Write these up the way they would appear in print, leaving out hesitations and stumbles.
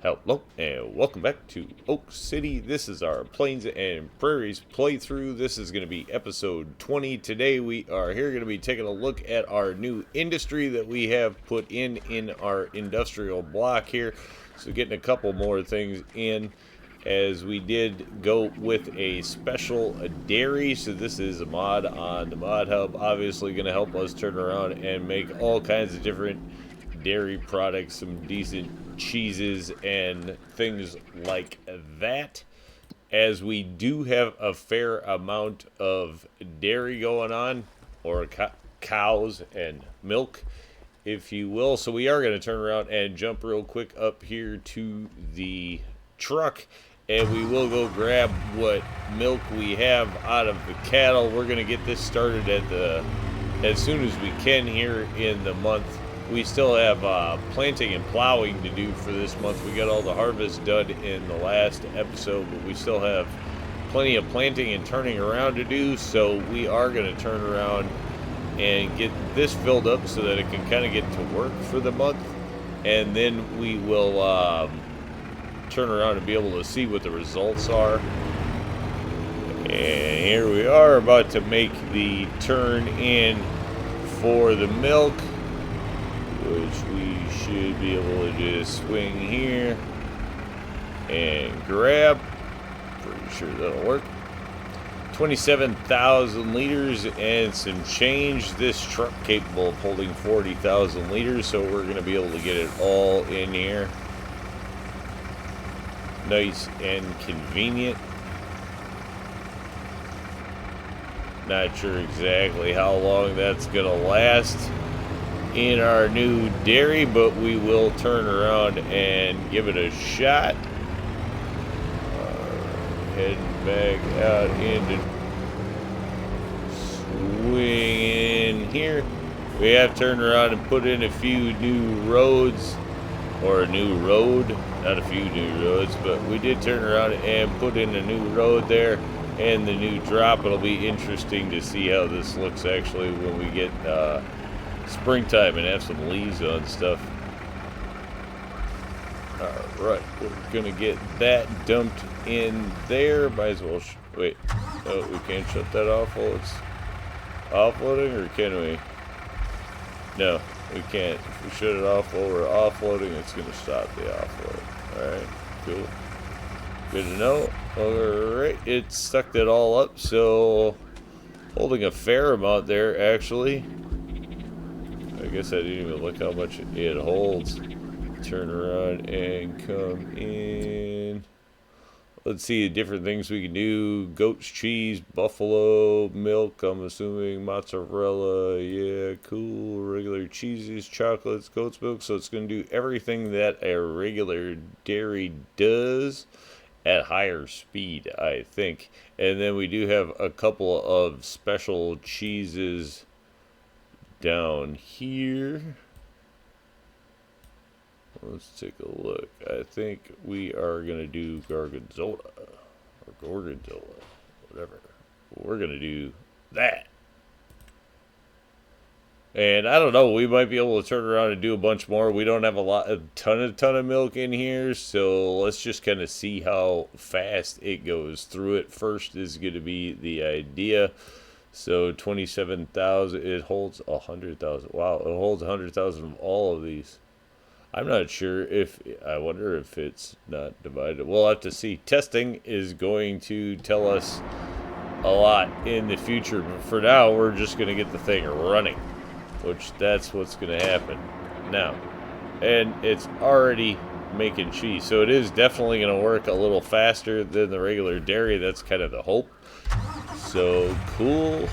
Hello and welcome back to Oak City. This is our Plains and Prairies playthrough. This is going to be episode 20. Today we are here going to be taking a look at our new industry that we have put in our industrial block here. So getting a couple more things in, as we did go with a special dairy. So this is a mod on the mod hub, obviously going to help us turn around and make all kinds of different dairy products, some decent cheeses and things like that, as we do have a fair amount of dairy going on, or cows and milk, if you will. So we are going to turn around and jump real quick up here to the truck, and we will go grab what milk we have out of the cattle. We're going to get this started as soon as we can here in the month. We still have planting and plowing to do for this month. We got all the harvest done in the last episode, but we still have plenty of planting and turning around to do. So we are going to turn around and get this filled up so that it can kind of get to work for the month. And then we will turn around and be able to see what the results are. And here we are about to make the turn in for the milk, which we should be able to just swing here and grab. Pretty sure that'll work. 27,000 liters and some change. This truck capable of holding 40,000 liters, so we're going to be able to get it all in here. Nice and convenient. Not sure exactly how long that's going to last in our new dairy, but we will turn around and give it a shot. Heading back out into swing in here. We have turned around and put in a few new roads, or a new road, not a few new roads, but we did turn around and put in a new road there and the new drop. It'll be interesting to see how this looks actually when we get springtime and have some leaves on stuff. Alright, we're gonna get that dumped in there. Might as well wait. Oh, we can't shut that off while it's offloading, or can we? No, we can't. If we shut it off while we're offloading, it's gonna stop the offload. Alright, cool. Good to know. Alright, it sucked it all up, so holding a fair amount there actually. I guess I didn't even look how much it holds. Turn around and come in. Let's see the different things we can do. Goat's cheese, buffalo milk, I'm assuming, mozzarella, yeah, cool. Regular cheeses, chocolates, goat's milk. So it's going to do everything that a regular dairy does at higher speed, I think. And then we do have a couple of special cheeses down here. Let's take a look. I think we are going to do Gorgonzola, or Gorgonzola, whatever. We're going to do that. And I don't know, we might be able to turn around and do a bunch more. We don't have a ton of milk in here, so let's just kind of see how fast it goes through it. First is going to be the idea. So 27,000, it holds 100,000. Wow, it holds 100,000 of all of these. I'm not sure if, I wonder if it's not divided. We'll have to see. Testing is going to tell us a lot in the future. But for now, we're just going to get the thing running, which that's what's going to happen now. And it's already making cheese. So it is definitely going to work a little faster than the regular dairy. That's kind of the hope. So cool.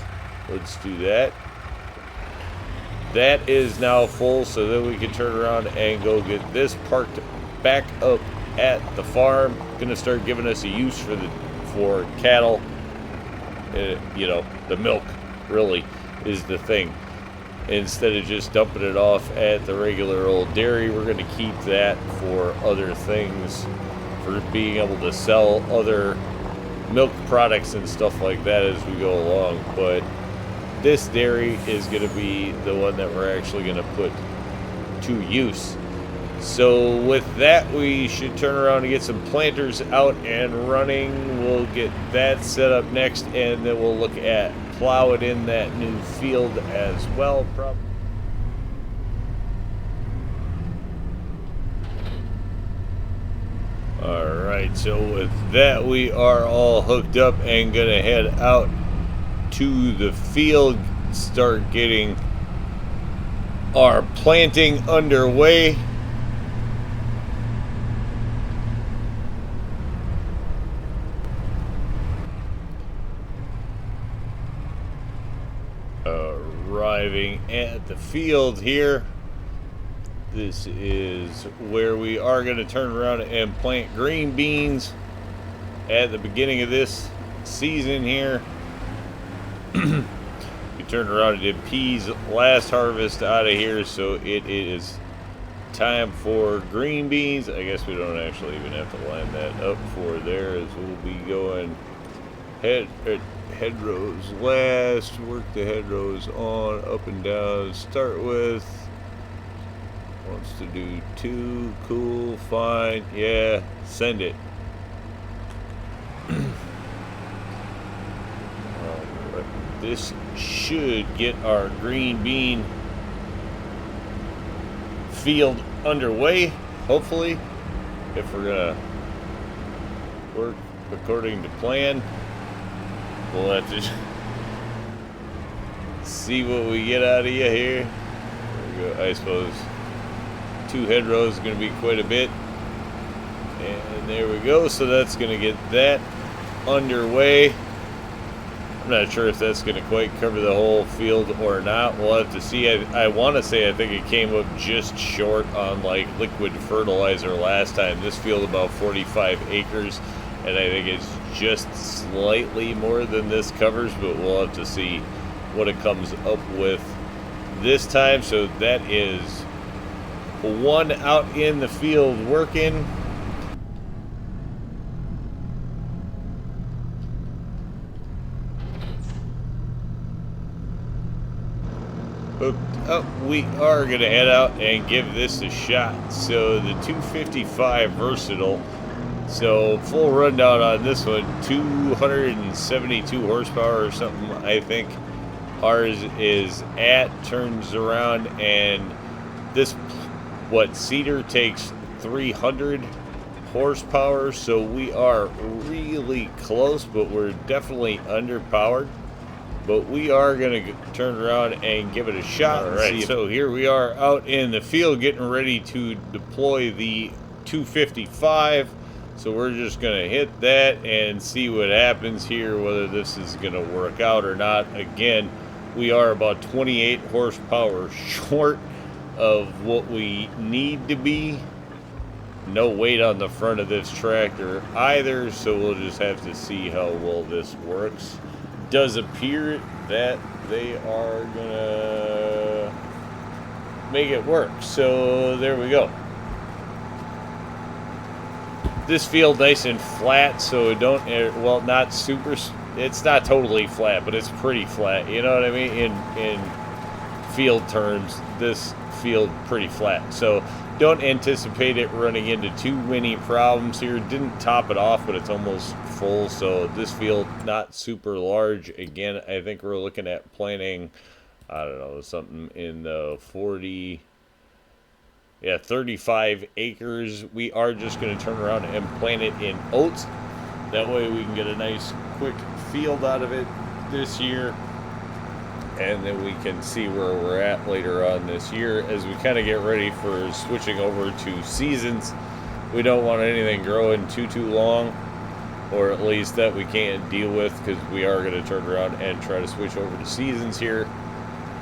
Let's do that. That is now full, so then we can turn around and go get this parked back up at the farm. Gonna start giving us a use for cattle. You know, the milk really is the thing. Instead of just dumping it off at the regular old dairy, we're gonna keep that for other things, for being able to sell other milk products and stuff like that as we go along. But this dairy is going to be the one that we're actually going to put to use. So with that, we should turn around and get some planters out and running. We'll get that set up next, and then we'll look at plow it in that new field as well. Probably. Alright, so with that, we are all hooked up and gonna head out to the field, start getting our planting underway. Arriving at the field here. This is where we are going to turn around and plant green beans at the beginning of this season here. We turned around and did peas last harvest out of here, so it is time for green beans. I guess we don't actually even have to line that up for there, as we'll be going hedgerows last, work the hedgerows on, up and down, start with. Wants to do 2, cool, fine, yeah, send it. This should get our green bean field underway, hopefully, if we're gonna work according to plan. We'll have to see what we get out of you here. There we go. I suppose 2 hedgerows is going to be quite a bit. And there we go. So that's going to get that underway. I'm not sure if that's going to quite cover the whole field or not. We'll have to see. I want to say I think it came up just short on like liquid fertilizer last time. This field about 45 acres. And I think it's just slightly more than this covers, but we'll have to see what it comes up with this time. So that is 1 out in the field working. Hooked up, we are going to head out and give this a shot. So the 255 versatile. So full rundown on this one, 272 horsepower or something, I think ours is at. Turns around, and this, cedar takes 300 horsepower, so we are really close, but we're definitely underpowered. But we are going to turn around and give it a shot. All right, so here we are out in the field getting ready to deploy the 255. So we're just going to hit that and see what happens here, whether this is going to work out or not. Again, we are about 28 horsepower short of what we need to be. No weight on the front of this tractor either, so we'll just have to see how well this works. Does appear that they are going to make it work. So there we go. This field nice and flat, so don't, well, not super, it's not totally flat, but it's pretty flat, you know what I mean? In field terms, this field pretty flat, so don't anticipate it running into too many problems here. Didn't top it off, but it's almost full, so this field not super large. Again, I think we're looking at planting, I don't know, something in the 35 acres. We are just going to turn around and plant it in oats. That way we can get a nice quick field out of it this year, and then we can see where we're at later on this year as we kind of get ready for switching over to seasons. We don't want anything growing too long, or at least that we can't deal with, because we are going to turn around and try to switch over to seasons here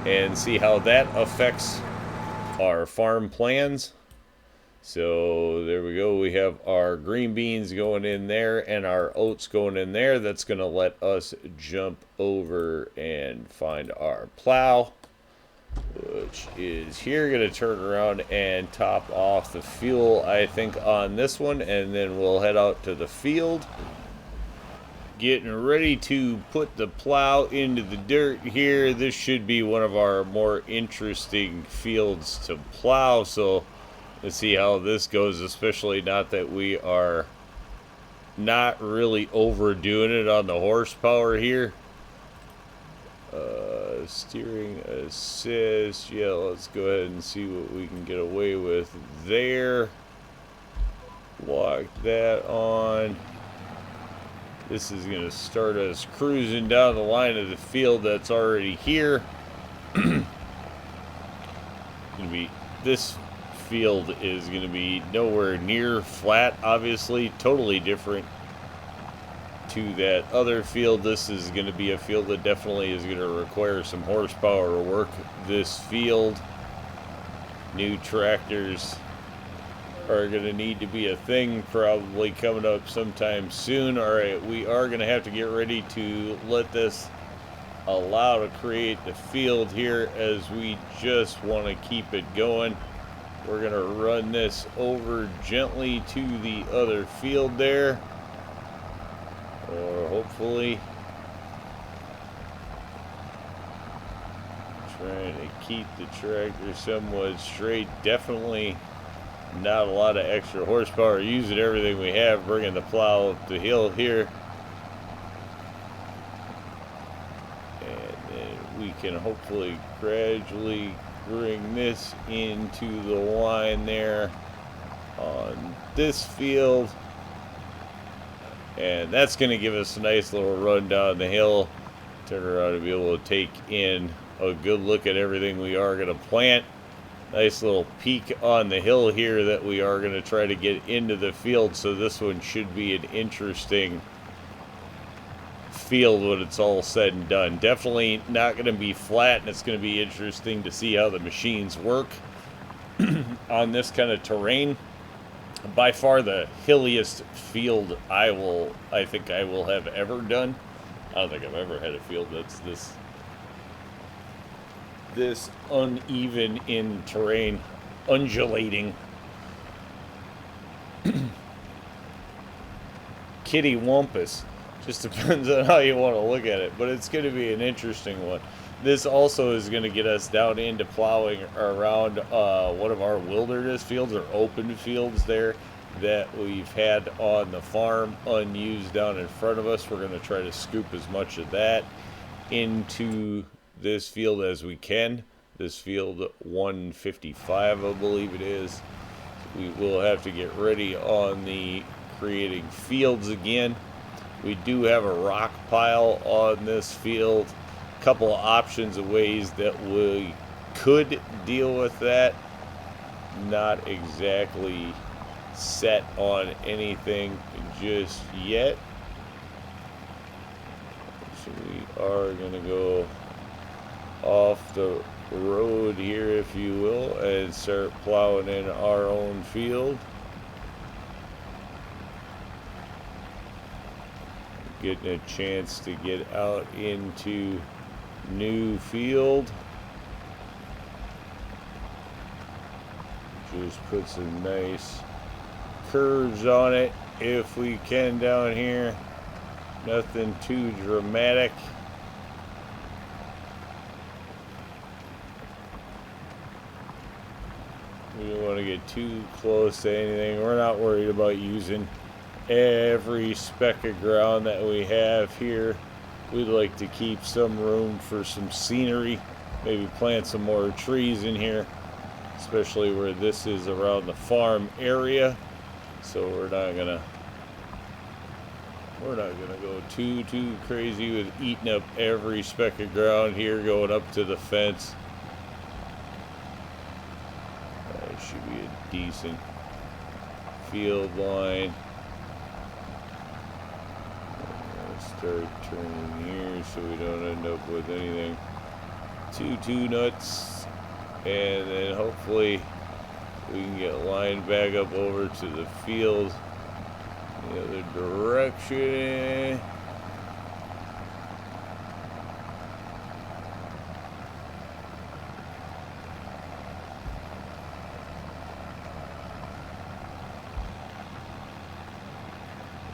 and see how that affects our farm plans. So there we go. We have our green beans going in there and our oats going in there. That's going to let us jump over and find our plow, which is here. Going to turn around and top off the fuel, I think, on this one, and then we'll head out to the field. Getting ready to put the plow into the dirt here. This should be one of our more interesting fields to plow, so Let's see how this goes, especially not that we are not really overdoing it on the horsepower here. Steering assist. Yeah, let's go ahead and see what we can get away with there. Lock that on. This is going to start us cruising down the line of the field that's already here. This field is going to be nowhere near flat, obviously. Totally different to that other field. This is going to be a field that definitely is going to require some horsepower work. This field, new tractors are going to need to be a thing, probably coming up sometime soon. All right, we are going to have to get ready to let this allow to create the field here, as we just want to keep it going. We're going to run this over gently to the other field there, or hopefully trying to keep the tractor somewhat straight. Definitely not a lot of extra horsepower, using everything we have, bringing the plow up the hill here. And then we can hopefully gradually bring this into the line there on this field. And that's going to give us a nice little run down the hill. Turn around and be able to take in a good look at everything we are going to plant. Nice little peak on the hill here that we are going to try to get into the field. So this one should be an interesting field when it's all said and done. Definitely not going to be flat, and it's going to be interesting to see how the machines work on this kind of terrain. By far the hilliest field I think I will have ever done. I don't think I've ever had a field that's this uneven in terrain, undulating. Kitty Wampus. Just depends on how you want to look at it, but it's going to be an interesting one. This also is going to get us down into plowing around one of our wilderness fields, or open fields there, that we've had on the farm unused down in front of us. We're going to try to scoop as much of that into this field as we can. This field 155, I believe it is. We will have to get ready on the creating fields again. We do have a rock pile on this field. A couple of options of ways that we could deal with that. Not exactly set on anything just yet. So we are going to go off the road here, if you will, and start plowing in our own field. Getting a chance to get out into new field. Just put some nice curves on it if we can down here. Nothing too dramatic. We don't want to get too close to anything. We're not worried about using every speck of ground that we have here. We'd like to keep some room for some scenery, maybe plant some more trees in here, especially where this is around the farm area. So we're not gonna go too crazy with eating up every speck of ground here going up to the fence. That should be a decent field line. Start turning here so we don't end up with anything too nuts, and then hopefully we can get lined back up over to the field the other direction.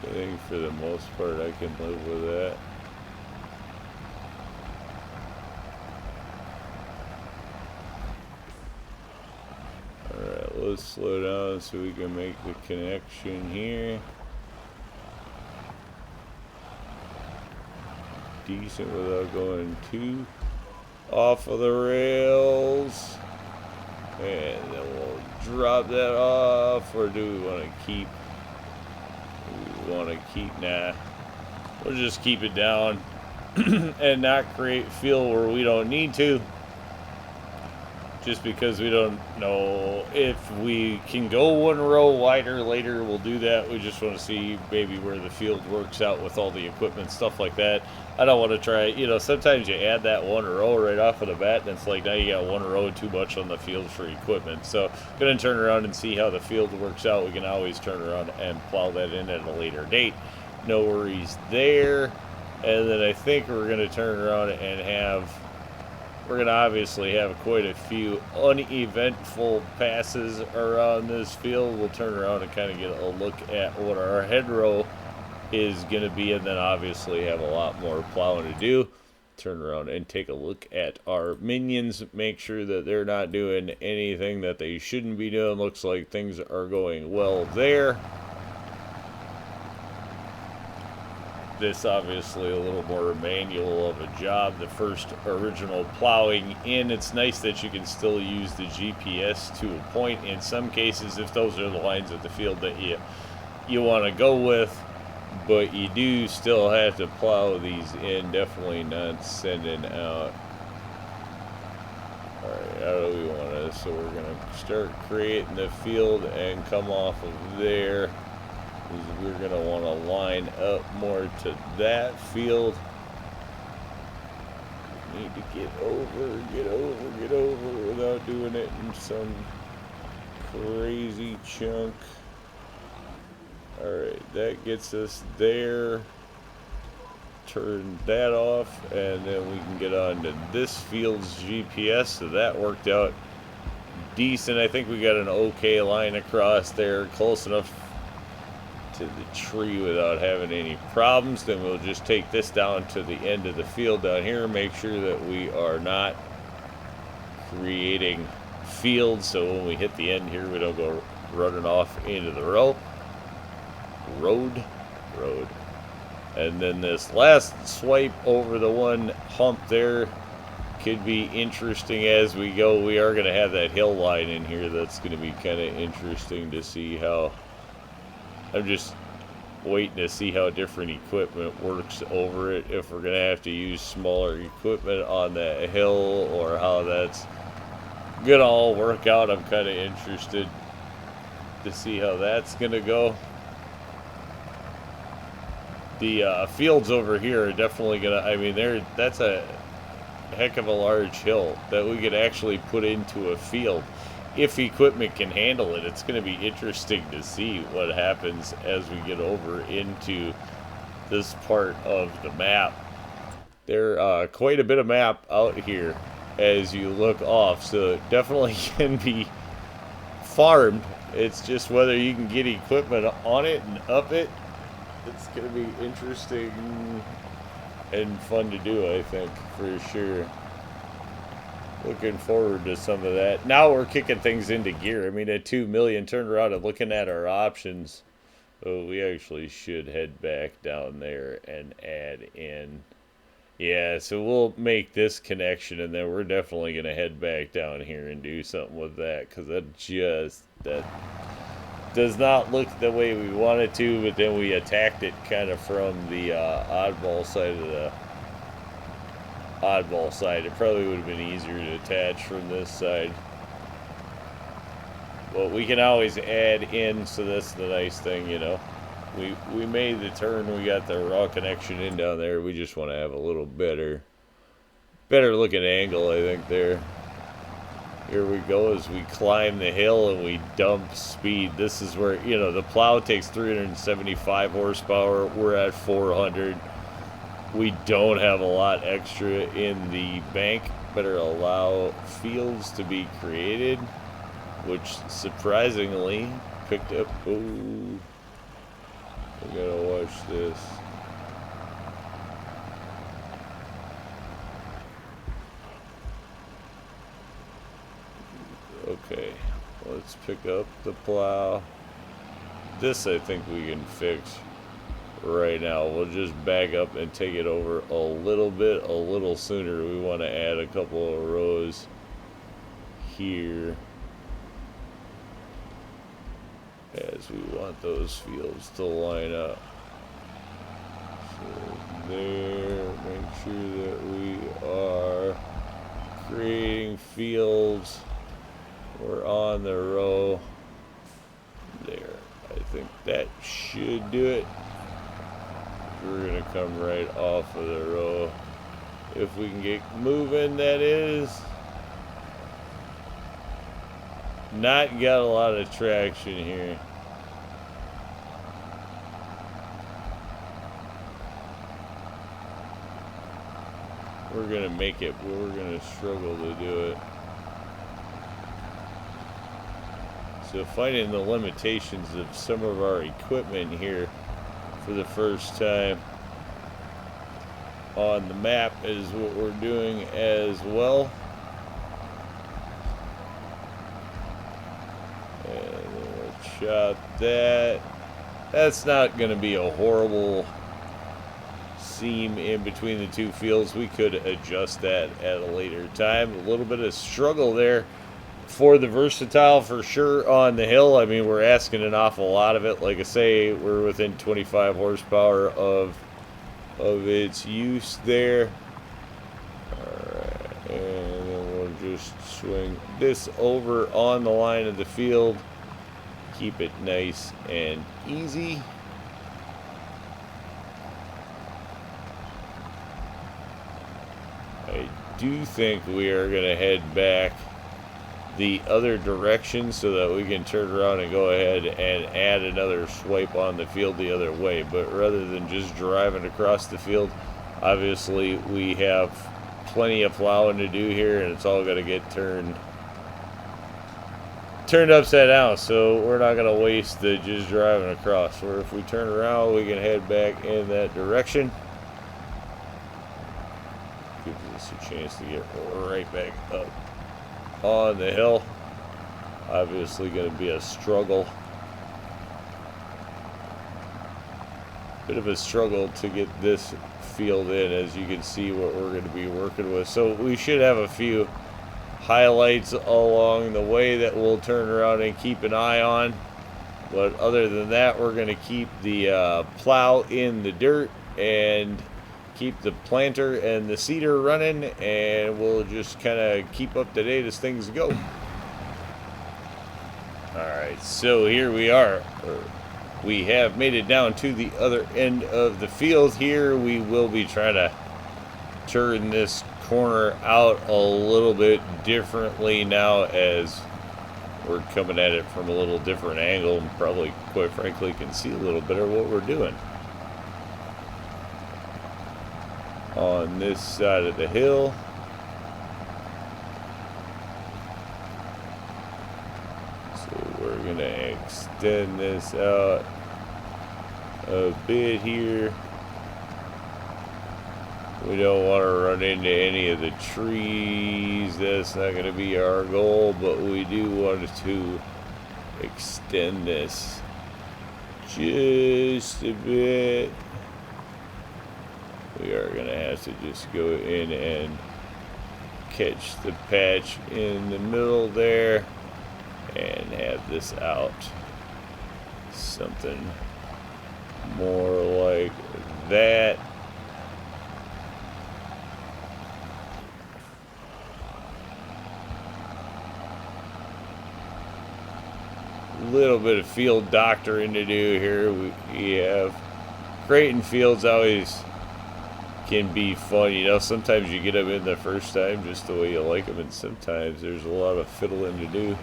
I think for the most part I can live with that. Alright, Let's slow down so we can make the connection here. Decent without going too off of the rails. And then we'll drop that off, or do we want to keep? Nah. We'll just keep it down and not create field where we don't need to. Just because we don't know if we can go one row wider later, we'll do that. We just want to see maybe where the field works out with all the equipment, stuff like that. I don't want to try, sometimes you add that one row right off of the bat, and it's like now you got one row too much on the field for equipment. So going to turn around and see how the field works out. We can always turn around and plow that in at a later date. No worries there. And then I think we're going to turn around and we're going to obviously have quite a few uneventful passes around this field. We'll turn around and kind of get a look at what our head row is going to be, and then obviously have a lot more plowing to do. Turn around and take a look at our minions. Make sure that they're not doing anything that they shouldn't be doing. Looks like things are going well there. This obviously a little more manual of a job. The first original plowing in, it's nice that you can still use the GPS to a point in some cases if those are the lines of the field that you want to go with, but you do still have to plow these in. Definitely not sending out. Alright, how do we want to, so we're going to start creating the field and come off of there. We're going to want to line up more to that field. We need to get over without doing it in some crazy chunk. Alright, that gets us there. Turn that off, and then we can get on to this field's GPS. So that worked out decent. I think we got an okay line across there, close enough to the tree without having any problems. Then we'll just take this down to the end of the field down here, make sure that we are not creating fields, so when we hit the end here we don't go running off into the road. And then this last swipe over the one hump there could be interesting as we go. We are going to have that hill line in here. That's going to be kind of interesting to see how. I'm just waiting to see how different equipment works over it. If we're going to have to use smaller equipment on that hill, or how that's going to all work out. I'm kind of interested to see how that's going to go. The fields over here are definitely going to, that's a heck of a large hill that we could actually put into a field. If equipment can handle it, it's going to be interesting to see what happens as we get over into this part of the map. There's quite a bit of map out here as you look off, so it definitely can be farmed. It's just whether you can get equipment on it and up it. It's going to be interesting and fun to do, I think, for sure. Looking forward to some of that. Now we're kicking things into gear. I mean, at 2 million, turn around and looking at our options. Oh, we actually should head back down there and add in. Yeah, so we'll make this connection, and then we're definitely going to head back down here and do something with that, because that does not look the way we want it to, but then we attacked it kind of from the oddball side. It probably would have been easier to attach from this side. But we can always add in, so that's the nice thing, you know. We made the turn, we got the raw connection in down there. We just want to have a little better looking angle, I think, there. Here we go as we climb the hill and we dump speed. This is where, you know, the plow takes 375 horsepower. We're at 400. We don't have a lot extra in the bank. Better allow fields to be created, which surprisingly picked up. Oh, we gotta watch this. Okay, Let's pick up the plow. This I think we can fix right now. We'll just back up and take it over a little bit, a little sooner. We want to add a couple of rows here, as we want those fields to line up. So there, make sure that we are creating fields. We're on the row there. I think that should do it. We're gonna come right off of the row if we can get moving. That is not got a lot of traction here. We're gonna make it, but we're gonna struggle to do it. So finding the limitations of some of our equipment here for the first time on the map is what we're doing as well. And then we'll chop that. That's not going to be a horrible seam in between the two fields. We could adjust that at a later time. A little bit of struggle there for the versatile for sure on the hill. I mean, we're asking an awful lot of it. Like I say, we're within 25 horsepower of its use there. Alright, and then we'll just swing this over on the line of the field. Keep it nice and easy. I do think we are going to head back the other direction so that we can turn around and go ahead and add another swipe on the field the other way. But rather than just driving across the field, obviously we have plenty of plowing to do here, and it's all going to get turned upside down, so we're not going to waste the just driving across. Or if we turn around, we can head back in that direction. Gives us a chance to get right back up on the hill. Obviously going to be a struggle. Bit of a struggle to get this field in, as you can see what we're going to be working with. So we should have a few highlights along the way that we'll turn around and keep an eye on. But other than that, we're going to keep the plow in the dirt and keep the planter and the seeder running, and we'll just kind of keep up to date as things go. Alright, so here we are. We have made it down to the other end of the field here. We will be trying to turn this corner out a little bit differently now, as we're coming at it from a little different angle, and probably, quite frankly, can see a little better what we're doing on this side of the hill. So we're going to extend this out a bit here. We don't want to run into any of the trees. That's not going to be our goal, but we do want to extend this just a bit. We are going to have to just go in and catch the patch in the middle there and have this out something more like that. Little bit of field doctoring to do here. We have creating fields always can be fun, you know. Sometimes you get them in the first time just the way you like them, and sometimes there's a lot of fiddling to do.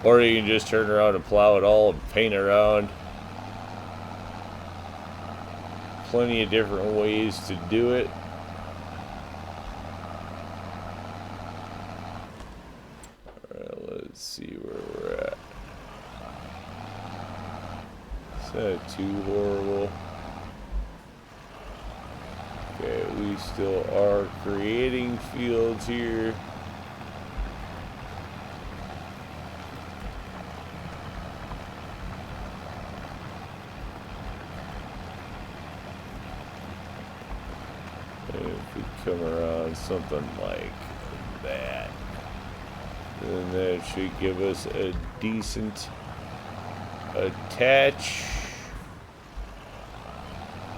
Or you can just turn around and plow it all and paint around. Plenty of different ways to do it. Alright, let's see where we're at. It's not too horrible. Okay, we still are creating fields here. come around something like that. And that should give us a decent attach.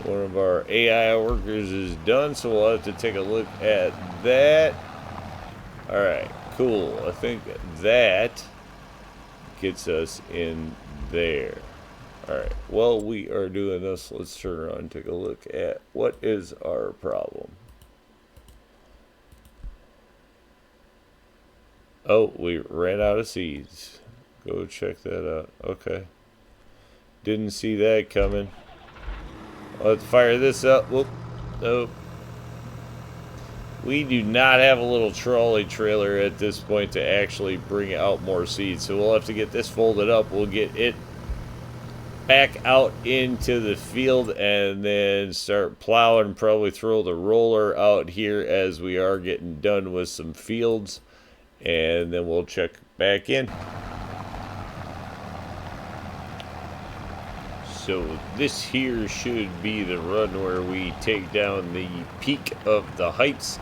One of our AI workers is done, so we'll have to take a look at that. Alright, cool. I think that gets us in there. Alright, while we are doing this, let's turn around and take a look at what is our problem. Oh, we ran out of seeds. Go check that out. Okay. Didn't see that coming. Let's fire this up. Whoop. Nope. We do not have a little trolley trailer at this point to actually bring out more seeds. So we'll have to get this folded up. We'll get it back out into the field and then start plowing. Probably throw the roller out here as we are getting done with some fields. And then we'll check back in. So this here should be the run where we take down the peak of the heights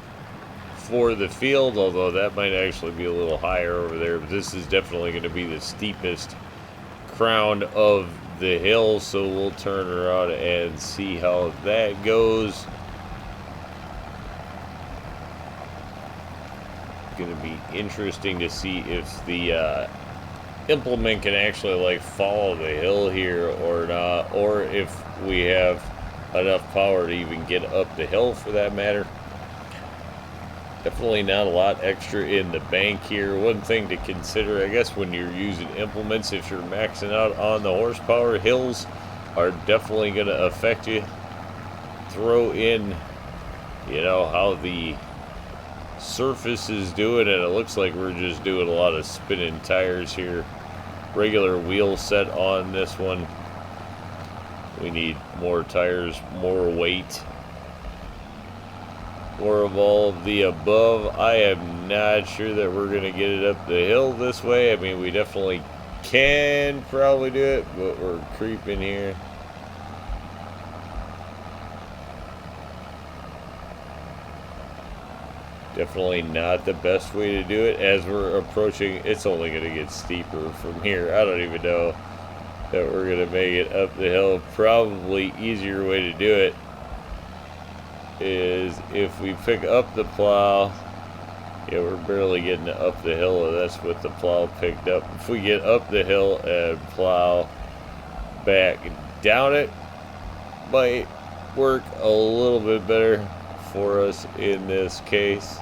for the field, although that might actually be a little higher over there, but this is definitely going to be the steepest crown of the hill, so we'll turn around and see how that goes. Going to be interesting to see if the implement can actually like follow the hill here or not, or if we have enough power to even get up the hill for that matter. Definitely not a lot extra in the bank here. One thing to consider, I guess, when you're using implements, if you're maxing out on the horsepower, hills are definitely going to affect you. Throw in, you know, how the surface is doing, and it looks like we're just doing a lot of spinning tires here. Regular wheel set on this one. We need more tires, more weight, more of all of the above. I am not sure that we're going to get it up the hill this way. I mean, we definitely can probably do it, but we're creeping here. Definitely not the best way to do it as we're approaching. It's only going to get steeper from here. I don't even know that we're going to make it up the hill. Probably easier way to do it is if we pick up the plow. Yeah, we're barely getting up the hill, and that's what the plow picked up. If we get up the hill and plow back down it, might work a little bit better for us in this case.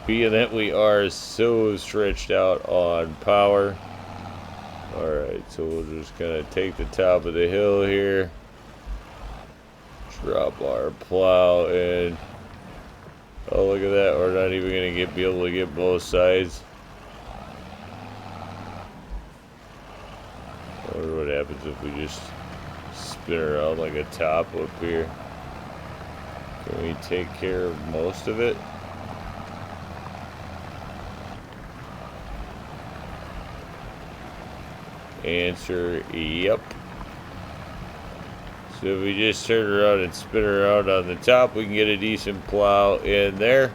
Being that we are so stretched out on power. Alright, so we're just going to take the top of the hill here. Drop our plow in. Oh, look at that. We're not even going to be able to get both sides. I wonder what happens if we just spin around like a top up here. Can we take care of most of it? Answer, yep. So if we just turn around and spin around on the top, we can get a decent plow in there.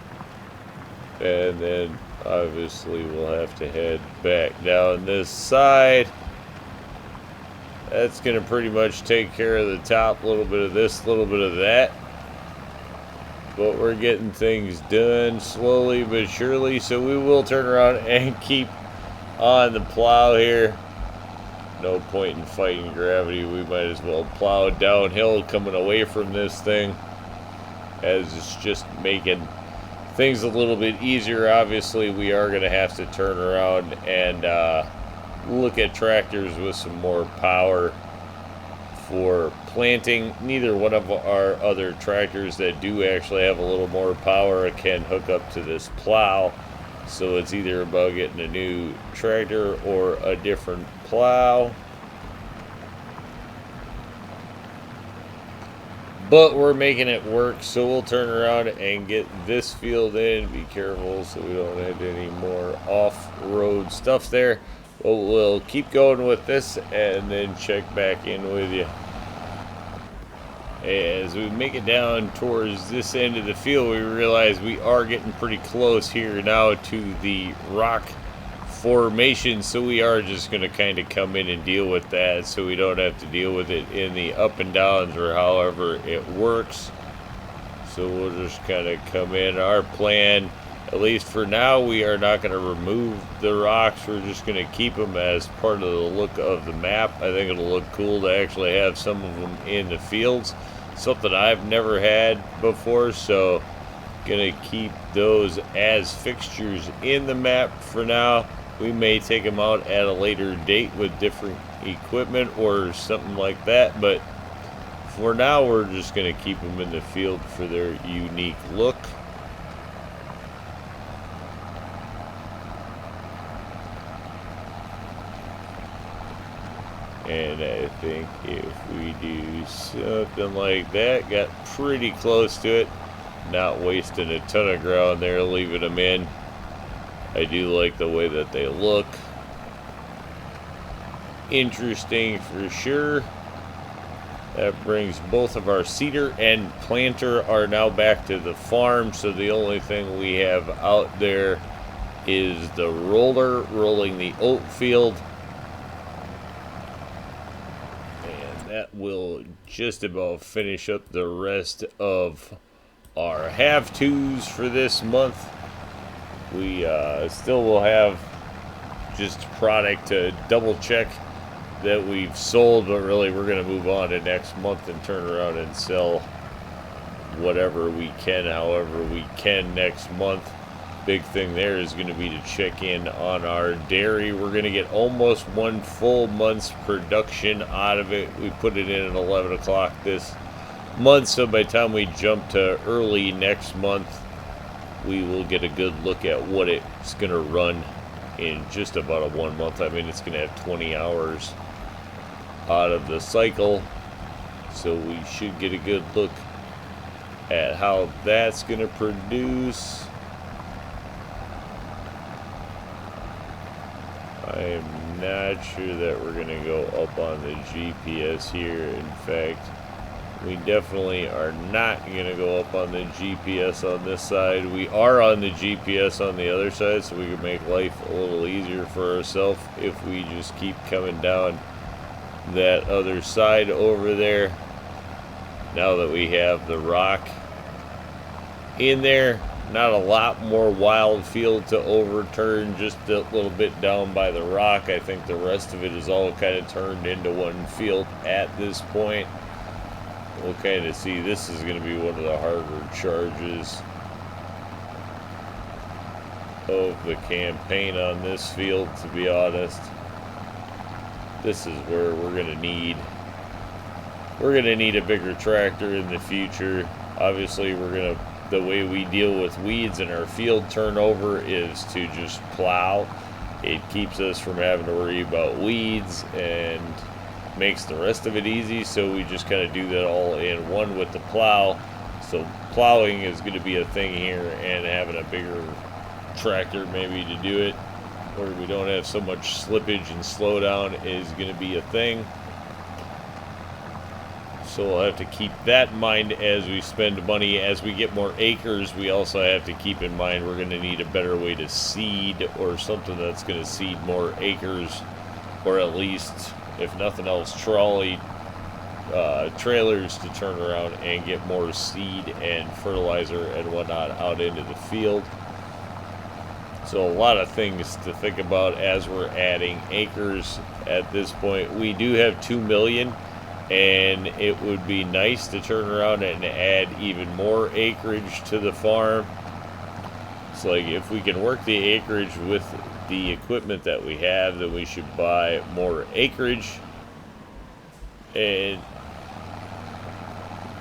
And then obviously we'll have to head back down this side. That's going to pretty much take care of the top, a little bit of this, a little bit of that. But we're getting things done slowly but surely, so we will turn around and keep on the plow here. No point in fighting gravity. We might as well plow downhill coming away from this thing, as it's just making things a little bit easier. Obviously, we are going to have to turn around and look at tractors with some more power for planting. Neither one of our other tractors that do actually have a little more power can hook up to this plow, so it's either about getting a new tractor or a different plow. But we're making it work, so we'll turn around and get this field in. Be careful so we don't hit any more off-road stuff there. But we'll keep going with this and then check back in with you. As we make it down towards this end of the field, we realize we are getting pretty close here now to the rock formation, so we are just going to kind of come in and deal with that so we don't have to deal with it in the up and downs or however it works. So we'll just kind of come in. Our plan, at least for now, we are not going to remove the rocks. We're just going to keep them as part of the look of the map. I think it'll look cool to actually have some of them in the fields, something I've never had before, so gonna keep those as fixtures in the map for now. We may take them out at a later date with different equipment or something like that, but for now we're just going to keep them in the field for their unique look. And I think if we do something like that, got pretty close to it, not wasting a ton of ground there, leaving them in. I do like the way that they look. Interesting for sure. That brings both of our seeder and planter are now back to the farm, so the only thing we have out there is the roller rolling the oat field. And that will just about finish up the rest of our have-tos for this month. We still will have just product to double check that we've sold, but really we're going to move on to next month and turn around and sell whatever we can, however we can next month. Big thing there is going to be to check in on our dairy. We're going to get almost 1 full month's production out of it. We put it in at 11 o'clock this month, so by the time we jump to early next month, we will get a good look at what it's going to run in just about a 1 month. I mean, it's going to have 20 hours out of the cycle, so we should get a good look at how that's going to produce. I am not sure that we're going to go up on the GPS here. In fact, we definitely are not going to go up on the GPS on this side. We are on the GPS on the other side, so we can make life a little easier for ourselves if we just keep coming down that other side over there. Now that we have the rock in there, not a lot more wild field to overturn, just a little bit down by the rock. I think the rest of it is all kind of turned into one field at this point. We'll kind of see. This is going to be one of the harder charges of the campaign on this field, to be honest. This is where we're going to need a bigger tractor in the future. Obviously, the way we deal with weeds in our field turnover is to just plow. It keeps us from having to worry about weeds and makes the rest of it easy, so we just kind of do that all in one with the plow. So plowing is going to be a thing here, and having a bigger tractor maybe to do it where we don't have so much slippage and slowdown is going to be a thing. So we'll have to keep that in mind as we spend money. As we get more acres, we also have to keep in mind we're going to need a better way to seed, or something that's going to seed more acres, or at least, if nothing else, trolley trailers to turn around and get more seed and fertilizer and whatnot out into the field. So a lot of things to think about as we're adding acres at this point. We do have 2 million, and it would be nice to turn around and add even more acreage to the farm. It's like, if we can work the acreage with the equipment that we have, then we should buy more acreage. And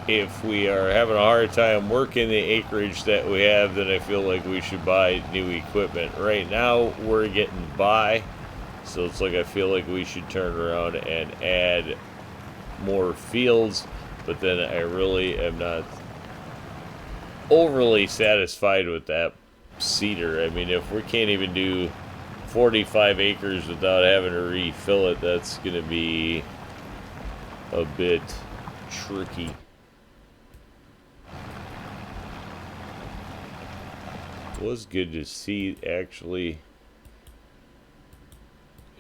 if we are having a hard time working the acreage that we have, then I feel like we should buy new equipment. Right now we're getting by, so it's like I feel like we should turn around and add more fields, but then I really am not overly satisfied with that seeder. I mean, if we can't even do 45 acres without having to refill it, that's going to be a bit tricky. was good to see, actually.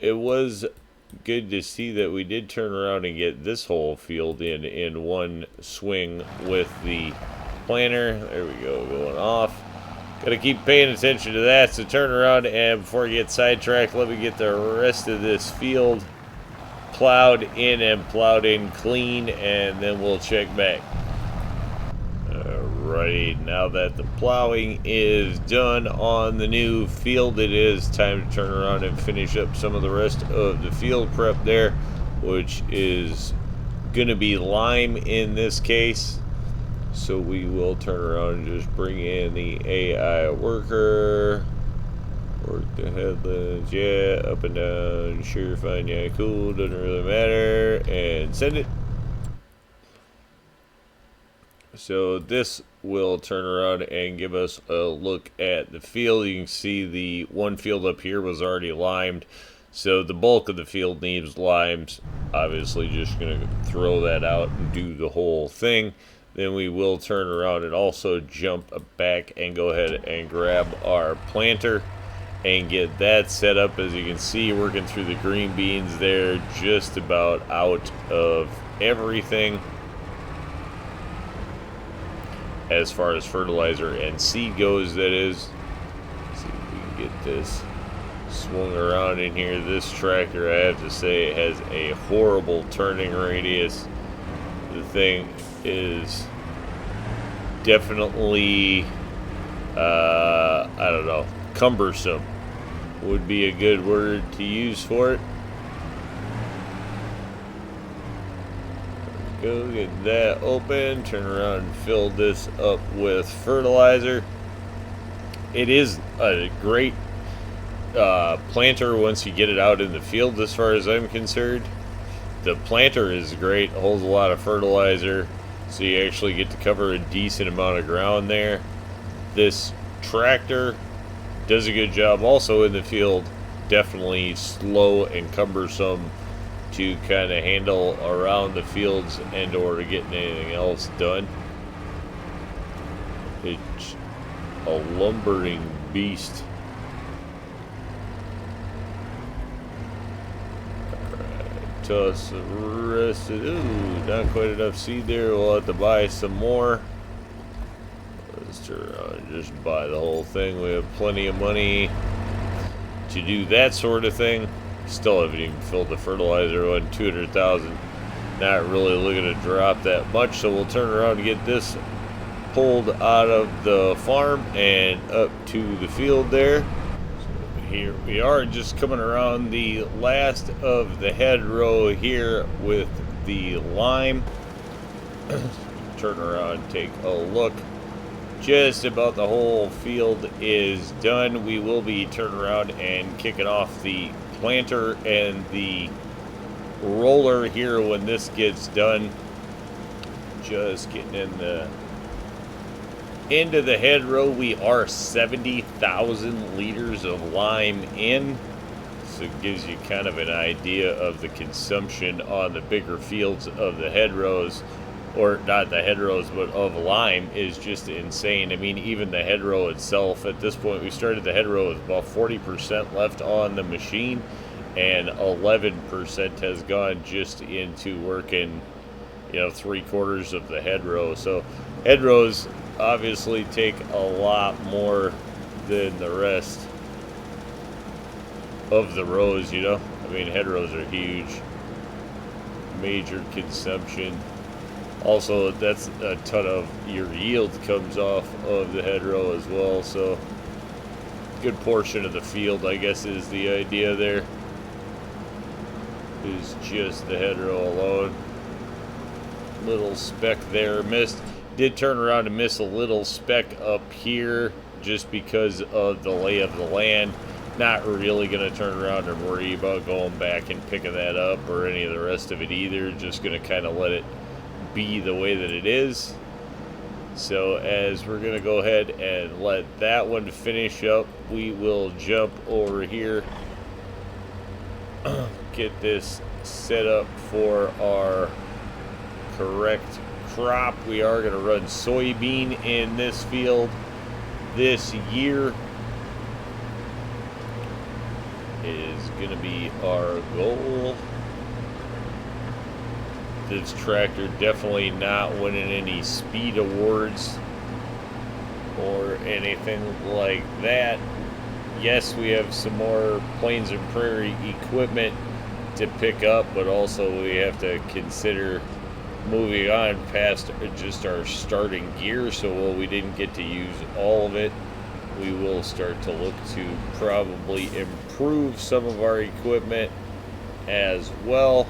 It was good to see that we did turn around and get this whole field in one swing with the planter. There we go, going off. Gotta keep paying attention to that. So turn around, and before I get sidetracked, let me get the rest of this field plowed in and plowed in clean, and then we'll check back. Alrighty, now that the plowing is done on the new field, it is time to turn around and finish up some of the rest of the field prep there, which is gonna be lime in this case. So we will turn around and just bring in the AI worker. Work the headlands, yeah, up and down, sure, fine, yeah, cool, doesn't really matter, and send it. So this will turn around and give us a look at the field. You can see the one field up here was already limed, so the bulk of the field needs limes. Obviously just going to throw that out and do the whole thing. Then we will turn around and also jump back and go ahead and grab our planter and get that set up. As you can see, working through the green beans there, just about out of everything as far as fertilizer and seed goes, that is. Let's see if we can get this swung around in here. This tractor, I have to say, has a horrible turning radius. The thing is definitely I don't know, cumbersome would be a good word to use for it. Go get that open, turn around and fill this up with fertilizer. It is a great planter once you get it out in the field, as far as I'm concerned. The planter is great, holds a lot of fertilizer, so you actually get to cover a decent amount of ground there. This tractor does a good job also in the field. Definitely slow and cumbersome to kind of handle around the fields and or to get anything else done. It's a lumbering beast. Alright, toss the rest of it. Ooh, not quite enough seed there. We'll have to buy some more. Let's turn around and just buy the whole thing. We have plenty of money to do that sort of thing. Still haven't even filled the fertilizer one. 200,000. Not really looking to drop that much, so we'll turn around and get this pulled out of the farm and up to the field there. So here we are, just coming around the last of the hedgerow here with the lime. Turn around, take a look. Just about the whole field is done. We will be turning around and kicking off the planter and the roller here when this gets done. Just getting in the end of the hedgerow. We are 70,000 liters of lime in, so it gives you kind of an idea of the consumption on the bigger fields of the hedgerows, or not the hedgerows, but of lime, is just insane. I mean, even the hedgerow itself, at this point, we started the hedgerow with about 40% left on the machine, and 11% has gone just into working, 3/4 of the hedgerow. So hedgerows obviously take a lot more than the rest of the rows, I mean, hedgerows are huge. Major consumption. Also, that's a ton of your yield comes off of the hedgerow as well, so good portion of the field, I guess, is the idea there, is just the hedgerow alone. Little speck there missed. Did turn around and miss a little speck up here just because of the lay of the land. Not really going to turn around and worry about going back and picking that up or any of the rest of it either. Just going to kind of let it be the way that it is. So as we're going to go ahead and let that one finish up, we will jump over here, get this set up for our correct crop. We are going to run soybean in this field. this year is going to be our goal. This tractor definitely not winning any speed awards or anything like that. Yes, we have some more Plains and Prairie equipment to pick up, but also we have to consider moving on past just our starting gear. So while we didn't get to use all of it, we will start to look to probably improve some of our equipment as well.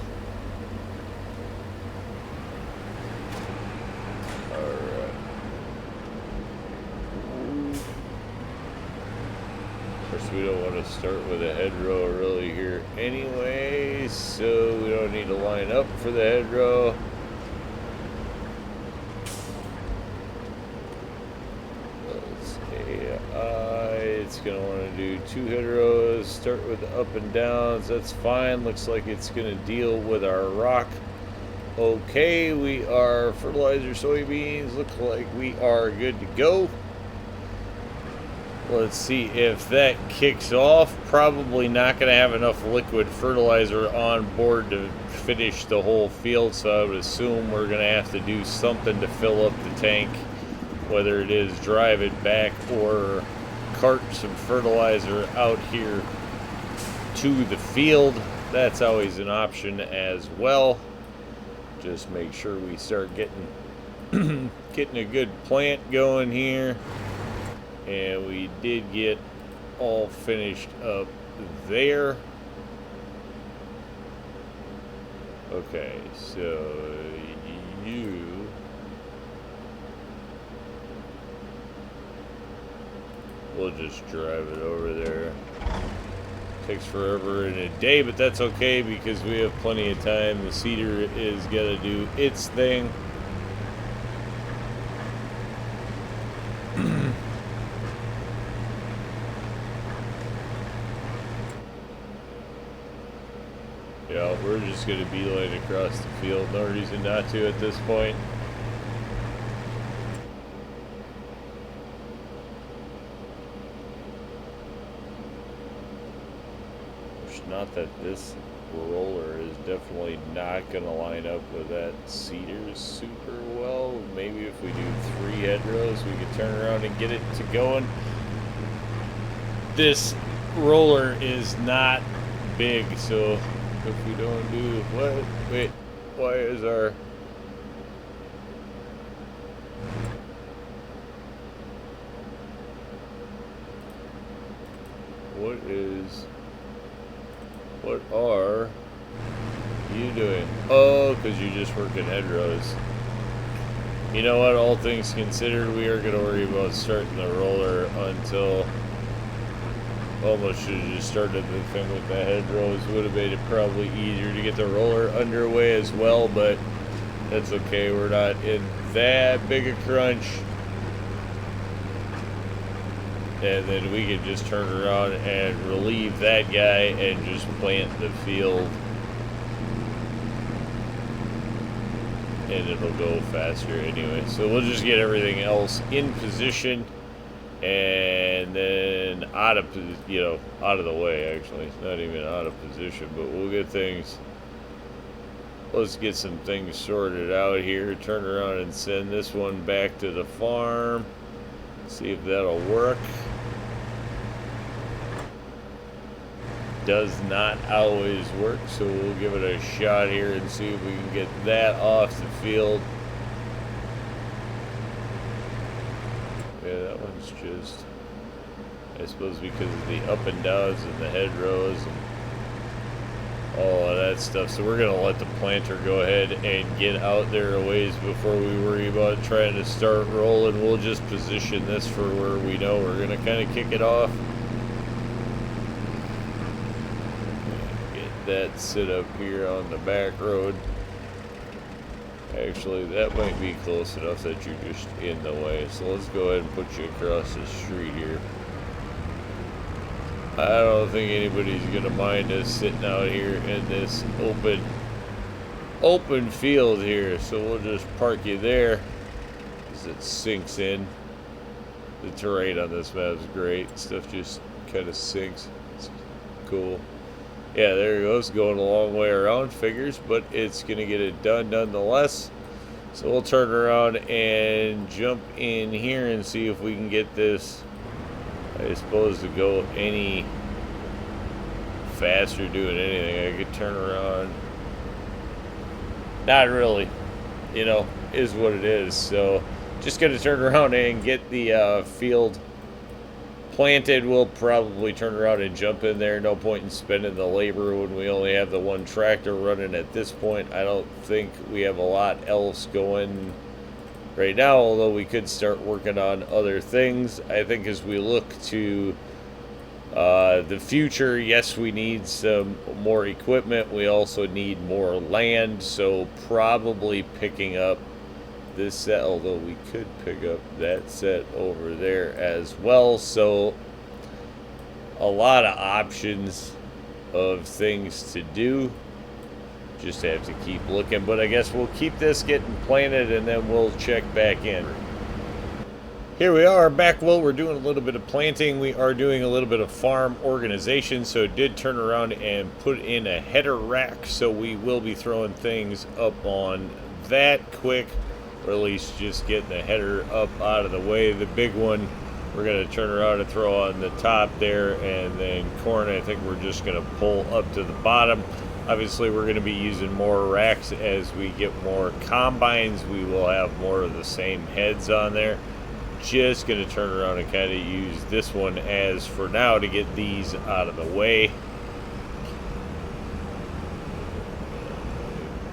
We don't want to start with a hedgerow really here anyway, so we don't need to line up for the hedgerow. Let's see, it's going to want to do 2 hedgerows, start with the up and downs, that's fine. Looks like it's going to deal with our rock. Okay, we are fertilizer soybeans, look like we are good to go. Let's see if that kicks off. Probably not going to have enough liquid fertilizer on board to finish the whole field, so I would assume we're going to have to do something to fill up the tank, whether it is drive it back or cart some fertilizer out here to the field. That's always an option as well. Just make sure we start getting getting a good plant going here. And we did get all finished up there. Okay, so we'll just drive it over there. Takes forever in a day, but that's okay because we have plenty of time. The seeder is gonna do its thing. Yeah, we're just going to beeline across the field. No reason not to at this point. It's not that this roller is definitely not going to line up with that seeder super well. Maybe if we do 3 hedgerows, we could turn around and get it to going. This roller is not big, so if we don't do what? Wait, why is our what are you doing? Oh, because you're just working hedgerows. You know what? All things considered, we are going to worry about starting the roller until. Almost should have just started the thing with the hedgerows. Would have made it probably easier to get the roller underway as well, but that's okay. We're not in that big a crunch. And then we can just turn around and relieve that guy and just plant the field. And it'll go faster anyway. So we'll just get everything else in position. And then out of the way, actually. It's not even out of position, but we'll get things. Let's get some things sorted out here. Turn around and send this one back to the farm. See if that'll work. Does not always work, so we'll give it a shot here and see if we can get that off the field. Yeah, that one's just, I suppose because of the up and downs and the hedgerows and all of that stuff. So we're going to let the planter go ahead and get out there a ways before we worry about trying to start rolling. We'll just position this for where we know we're going to kind of kick it off. Get that set up here on the back road. Actually, that might be close enough that you're just in the way. So let's go ahead and put you across the street here. I don't think anybody's going to mind us sitting out here in this open field here. So we'll just park you there as it sinks in. The terrain on this map is great. Stuff just kind of sinks. It's cool. Yeah, there it goes. Going a long way around, figures, but it's going to get it done nonetheless. So we'll turn around and jump in here and see if we can get this, I suppose, to go any faster doing anything. I could turn around. Not really. You know, is what it is. So just going to turn around and get the field planted. We'll probably turn around and jump in there. No point in spending the labor when we only have the one tractor running at this point. I don't think we have a lot else going right now, although we could start working on other things. I think as we look to the future, yes, we need some more equipment. We also need more land, so probably picking up this set, although we could pick up that set over there as well. So a lot of options of things to do. Just have to keep looking, but I guess we'll keep this getting planted and then we'll check back in. Here we are back. Well, we're doing a little bit of planting. We are doing a little bit of farm organization, so did turn around and put in a header rack, so we will be throwing things up on that quick, or at least just getting the header up out of the way. The big one we're going to turn around and throw on the top there, and then corn I think we're just going to pull up to the bottom. Obviously we're going to be using more racks as we get more combines. We will have more of the same heads on there. Just going to turn around and kind of use this one as for now to get these out of the way.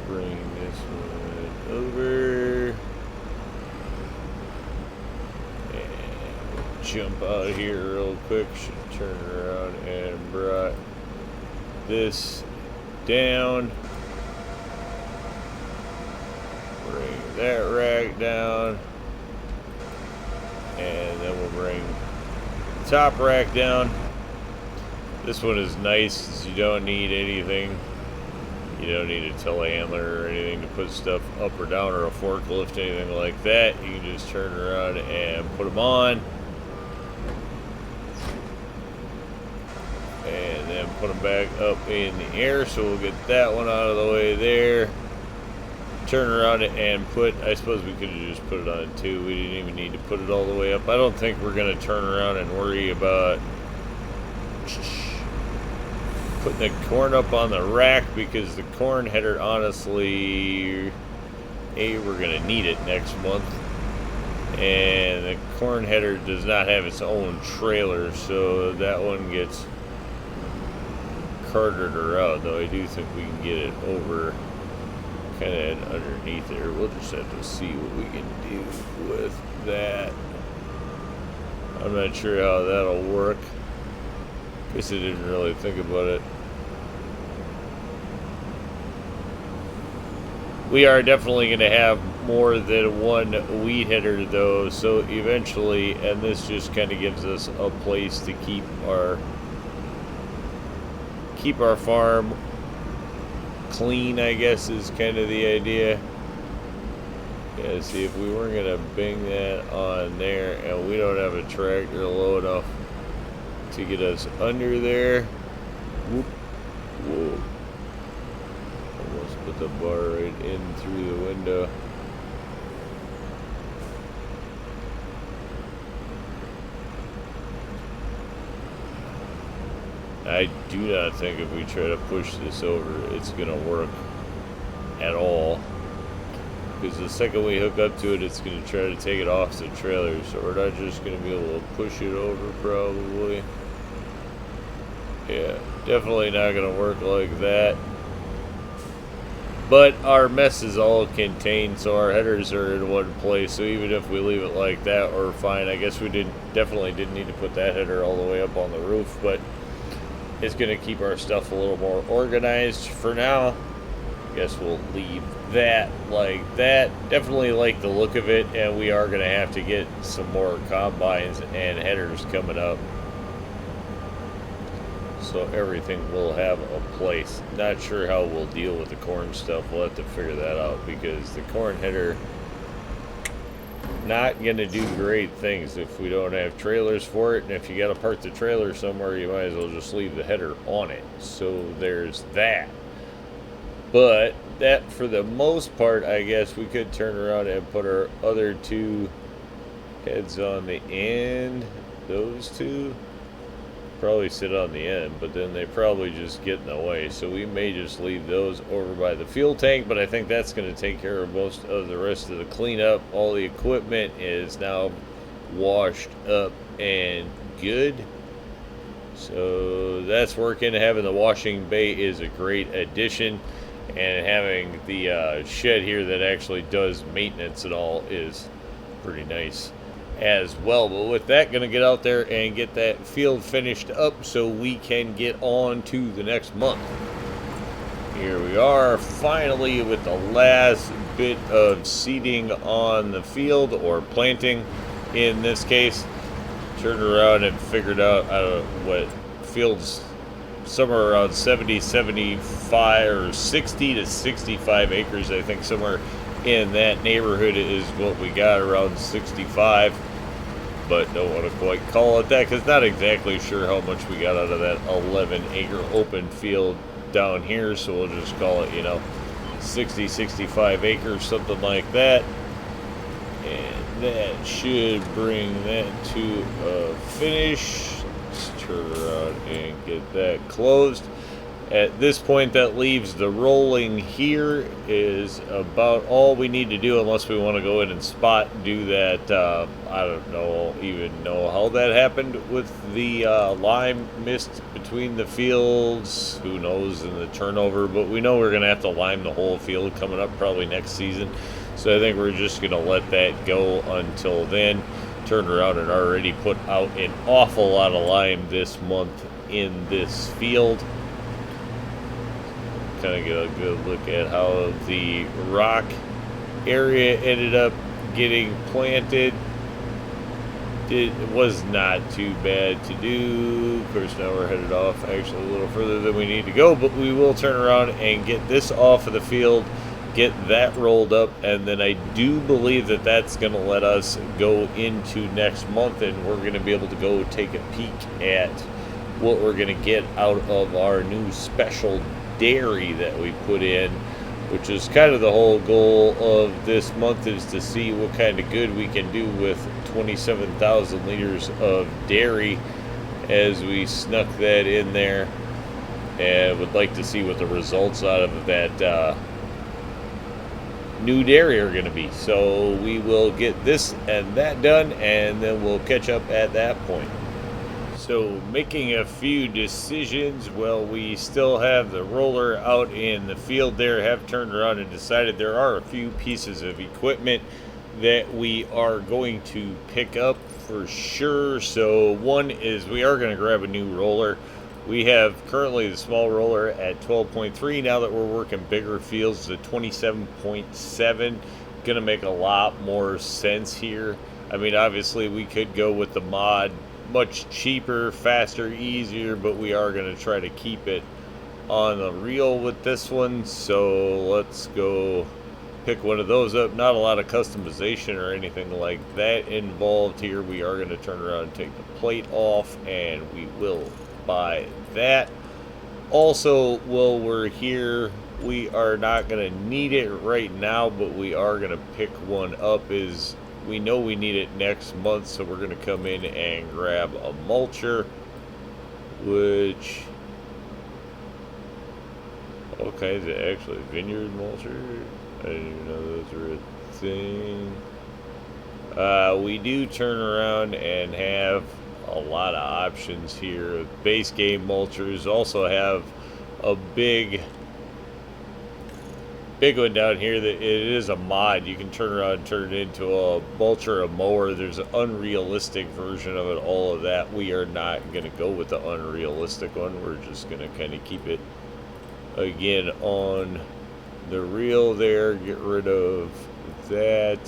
Bring this one over and jump out here real quick. Should turn around and brought this down. Bring that rack down. And then we'll bring the top rack down. This one is nice because you don't need anything. You don't need a telehandler or anything to put stuff up or down, or a forklift, anything like that. You can just turn around and put them on. And then put them back up in the air. So we'll get that one out of the way there. Turn around and put, I suppose we could have just put it on too. We didn't even need to put it all the way up. I don't think we're going to turn around and worry about putting the corn up on the rack, because the corn header, honestly, we're going to need it next month. And the corn header does not have its own trailer, so that one gets carted around, though I do think we can get it over kind of underneath there. We'll just have to see what we can do with that. I'm not sure how that'll work. Guess I didn't really think about it. We are definitely going to have more than one weed header though, so eventually, and this just kind of gives us a place to keep our farm clean, I guess, is kind of the idea. Yeah, see, if we weren't gonna bang that on there, and we don't have a tractor low enough to get us under there. Whoop. Whoa. Almost put the bar right in through the window. I do not think if we try to push this over, it's going to work at all. Because the second we hook up to it, it's going to try to take it off the trailer. So we're not just going to be able to push it over, probably. Yeah, definitely not going to work like that. But our mess is all contained, so our headers are in one place. So even if we leave it like that, we're fine. I guess we definitely didn't need to put that header all the way up on the roof, but it's going to keep our stuff a little more organized for now. I guess we'll leave that like that. Definitely like the look of it, and we are going to have to get some more combines and headers coming up. So everything will have a place. Not sure how we'll deal with the corn stuff. We'll have to figure that out, because the corn header not going to do great things if we don't have trailers for it. And if you got to park the trailer somewhere, you might as well just leave the header on it. So there's that. But that, for the most part, I guess we could turn around and put our other two heads on the end. Those two probably sit on the end, but then they probably just get in the way. So we may just leave those over by the fuel tank, but I think that's going to take care of most of the rest of the cleanup. All the equipment is now washed up and good. So that's working. Having the washing bay is a great addition. And having the shed here that actually does maintenance and all is pretty nice as well. But with that, going to get out there and get that field finished up so we can get on to the next month. Here we are, finally, with the last bit of seeding on the field, or planting in this case. Turned around and figured out what fields, somewhere around 70, 75, or 60 to 65 acres, I think, somewhere in that neighborhood is what we got, around 65. But don't want to quite call it that, because not exactly sure how much we got out of that 11-acre open field down here. So we'll just call it, 60, 65 acres, something like that. And that should bring that to a finish. Turn around and get that closed. At this point, that leaves the rolling here is about all we need to do, unless we want to go in and do that. I don't even know how that happened with the lime mist between the fields. Who knows in the turnover, but we know we're going to have to lime the whole field coming up probably next season. So I think we're just going to let that go until then. Turned around and already put out an awful lot of lime this month in this field. Kind of get a good look at how the rock area ended up getting planted. It was not too bad to do. Of course, now we're headed off actually a little further than we need to go, but we will turn around and get this off of the field, get that rolled up, and then I do believe that that's going to let us go into next month, and we're going to be able to go take a peek at what we're going to get out of our new special dairy that we put in, which is kind of the whole goal of this month, is to see what kind of good we can do with 27,000 liters of dairy as we snuck that in there, and would like to see what the results out of that new dairy are going to be. So we will get this and that done, and then we'll catch up at that point. So making a few decisions. Well, we still have the roller out in the field there. Have turned around and decided there are a few pieces of equipment that we are going to pick up for sure. So one is we are going to grab a new roller. We have currently the small roller at 12.3. Now that we're working bigger fields, the 27.7 going to make a lot more sense here. I mean, obviously we could go with the mod, much cheaper, faster, easier, but we are going to try to keep it on the reel with this one. So let's go pick one of those up. Not a lot of customization or anything like that involved here. We are going to turn around and take the plate off, and we will buy that. Also, while we're here, we are not going to need it right now, but we are going to pick one up. We know we need it next month, so we're going to come in and grab a mulcher, which, okay, is it actually a vineyard mulcher? I didn't even know those were a thing. We do turn around and have a lot of options here. Base game mulchers also have a big one down here that it is a mod. You can turn around and turn it into a mulcher, a mower. There's an unrealistic version of it, all of that. We are not going to go with the unrealistic one. We're just going to kind of keep it again on the reel there. Get rid of that.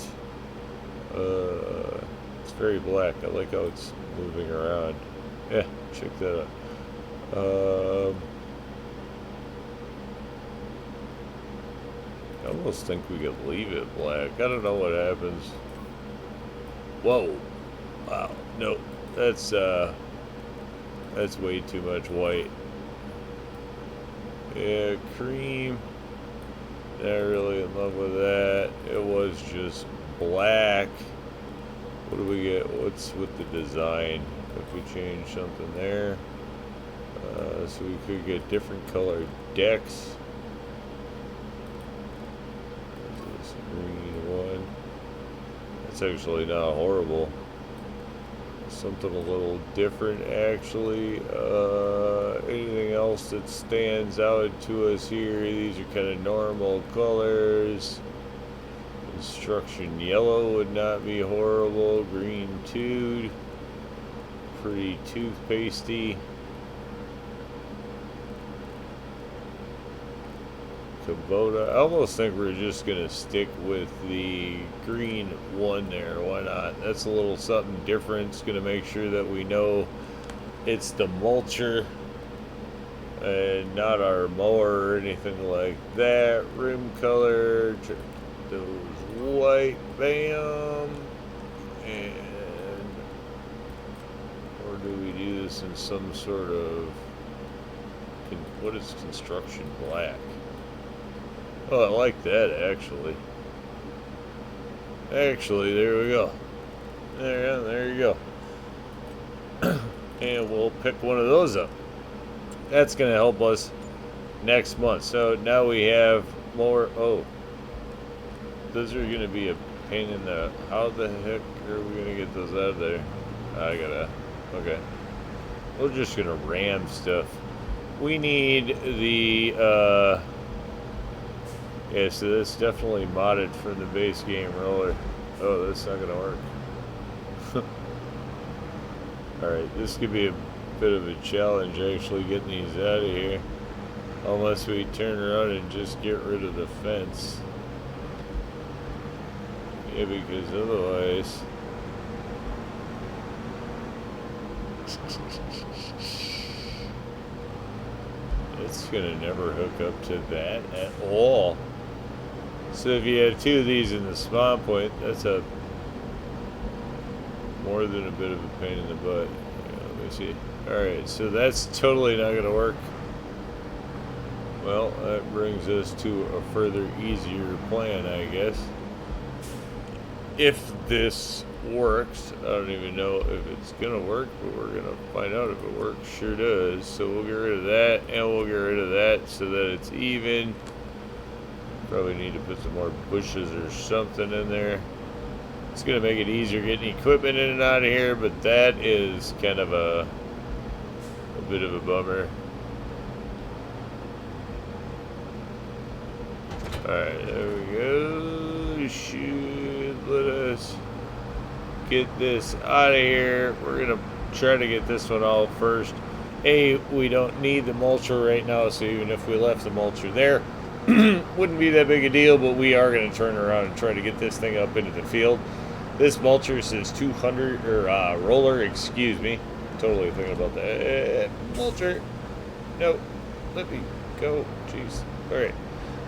It's very black. I like how it's moving around. Yeah, check that out. I almost think we could leave it black. I don't know what happens Whoa. Wow. No. That's way too much white. Yeah, cream. Not really in love with that. It was just black. What do we get? What's with the design? If we change something there. So we could get different colored decks. This green one. It's actually not horrible. Something a little different, actually. Anything else that stands out to us here? These are kind of normal colors. Construction yellow would not be horrible. Green tude. Pretty toothpastey. Kubota. I almost think we're just gonna stick with the green one there. Why not? That's a little something different. It's gonna make sure that we know it's the mulcher and not our mower or anything like that. Rim color, those white, bam. And or do we do this in some sort of, what is construction black? Oh, I like that, actually. Actually, there we go. There you go. And we'll pick one of those up. That's going to help us next month. So now we have more. Oh, those are going to be a pain in the. How the heck are we going to get those out of there? I gotta. Okay. We're just going to ram stuff. We need the. Yeah, so that's definitely modded for the base game roller. Oh, that's not gonna work. Alright, this could be a bit of a challenge actually getting these out of here. Unless we turn around and just get rid of the fence. Yeah, because otherwise... it's gonna never hook up to that at all. So if you have two of these in the spawn point, that's a more than a bit of a pain in the butt. Yeah, let me see. Alright, so that's totally not going to work. Well, that brings us to a further easier plan, I guess. If this works, I don't even know if it's going to work, but we're going to find out if it works. Sure does. So we'll get rid of that, and we'll get rid of that so that it's even. Probably need to put some more bushes or something in there. It's going to make it easier getting equipment in and out of here, but that is kind of a bit of a bummer. Alright, there we go. Should let us get this out of here. We're going to try to get this one out first. We don't need the mulcher right now, so even if we left the mulcher there, wouldn't be that big a deal, but we are going to turn around and try to get this thing up into the field. This mulcher says 200, or roller, excuse me. Totally thinking about that. Mulcher. No, let me go. Jeez. Alright.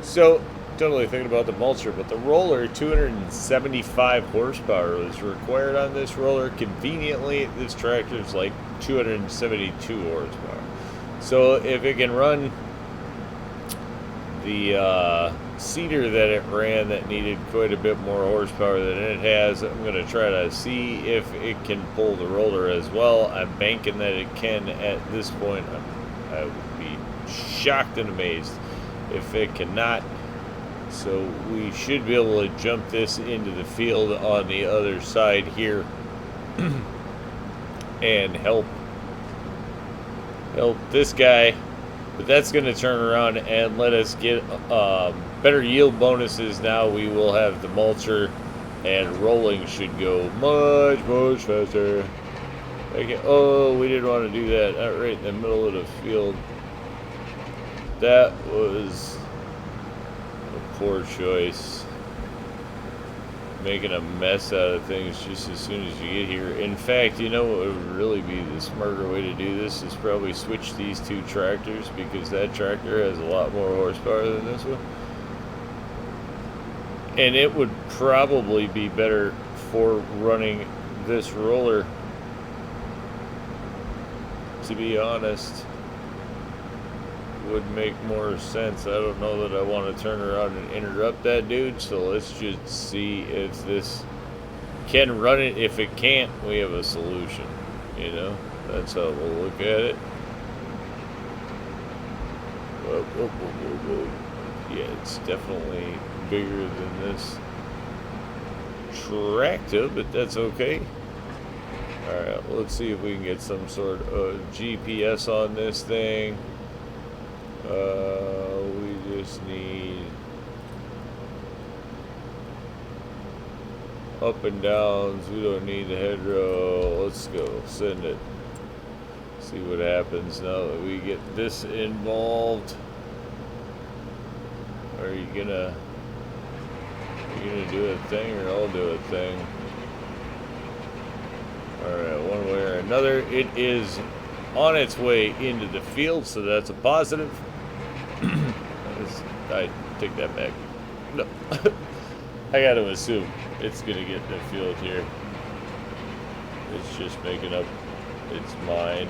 So, totally thinking about the mulcher, but the roller, 275 horsepower is required on this roller. Conveniently, this tractor is like 272 horsepower. So, if it can run the seeder that it ran that needed quite a bit more horsepower than it has, I'm going to try to see if it can pull the roller as well. I'm banking that it can at this point. I would be shocked and amazed if it cannot. So we should be able to jump this into the field on the other side here and help this guy. But that's going to turn around and let us get better yield bonuses. Now we will have the mulcher, and rolling should go much faster. Okay. Oh, we didn't want to do that. Not right in the middle of the field. That was a poor choice. Making a mess out of things just as soon as you get here. In fact, you know what would really be the smarter way to do this is probably switch these two tractors, because that tractor has a lot more horsepower than this one. And it would probably be better for running this roller, to be honest, would make more sense. I don't know that I want to turn around and interrupt that dude, so let's just see if this can run it. If it can't, we have a solution. You know, that's how we'll look at it. Whoa, whoa, whoa, whoa, whoa. Yeah, it's definitely bigger than this tractor, but that's okay. Alright, let's see if we can get some sort of GPS on this thing. We just need up and downs. We don't need the hedgerow. Let's go. Send it. See what happens now that we get this involved. Are you gonna do a thing, or I'll do a thing? Alright, one way or another, it is on its way into the field, so that's a positive. I take that back. No. I gotta assume it's gonna get in the field here. It's just making up its mind.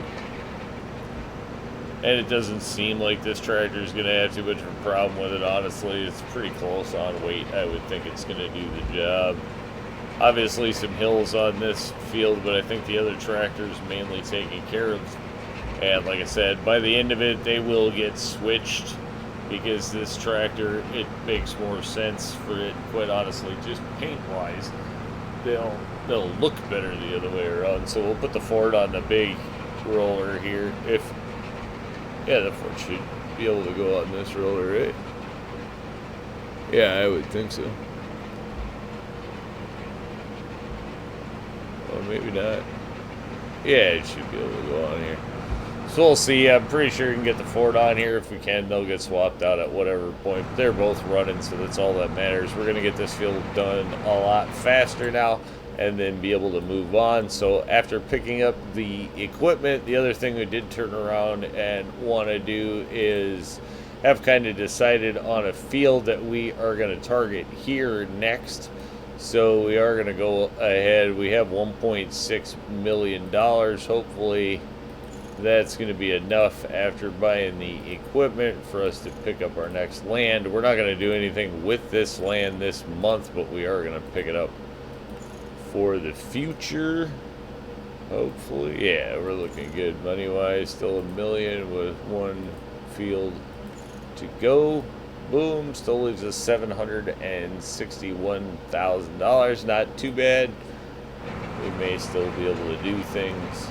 And it doesn't seem like this tractor is going to have too much of a problem with it, honestly. It's pretty close on weight. I would think it's going to do the job. Obviously some hills on this field, but I think the other tractor is mainly taken care of. And like I said, by the end of it, they will get switched, because this tractor, it makes more sense for it, quite honestly, just paint-wise. They'll look better the other way around. So we'll put the Ford on the big roller here. Yeah, the Ford should be able to go on this roller, right? Yeah, I would think so. Or maybe not. Yeah, it should be able to go on here. So we'll see. I'm pretty sure we can get the Ford on here. If we can, they'll get swapped out at whatever point. They're both running, so that's all that matters. We're going to get this field done a lot faster now, and then be able to move on. So after picking up the equipment, the other thing we did turn around and want to do is have kind of decided on a field that we are going to target here next. So we are going to go ahead. We have $1.6 million. Hopefully that's going to be enough after buying the equipment for us to pick up our next land. We're not going to do anything with this land this month, but we are going to pick it up for the future, hopefully. Yeah, we're looking good money wise. Still $1 million with one field to go. Boom, still leaves us $761,000. Not too bad. We may still be able to do things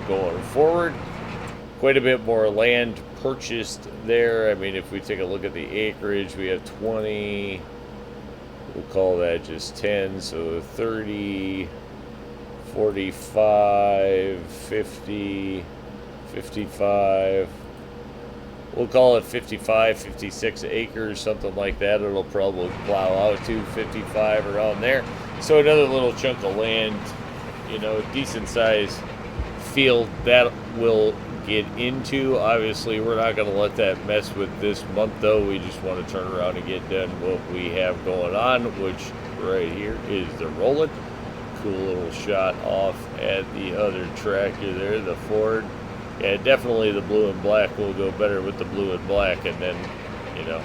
going forward. Quite a bit more land purchased there. I mean, if we take a look at the acreage, we have 20. We'll call that just 10, so 30, 45, 50, 55. We'll call it 55, 56 acres, something like that. It'll probably plow out to 55 around there. So another little chunk of land, you know, decent size field that will get into. Obviously, we're not going to let that mess with this month, though. We just want to turn around and get done what we have going on, which right here is the rolling. Cool little shot off at the other tractor there, the Ford. Yeah, definitely the blue and black will go better with the blue and black, and then, you know,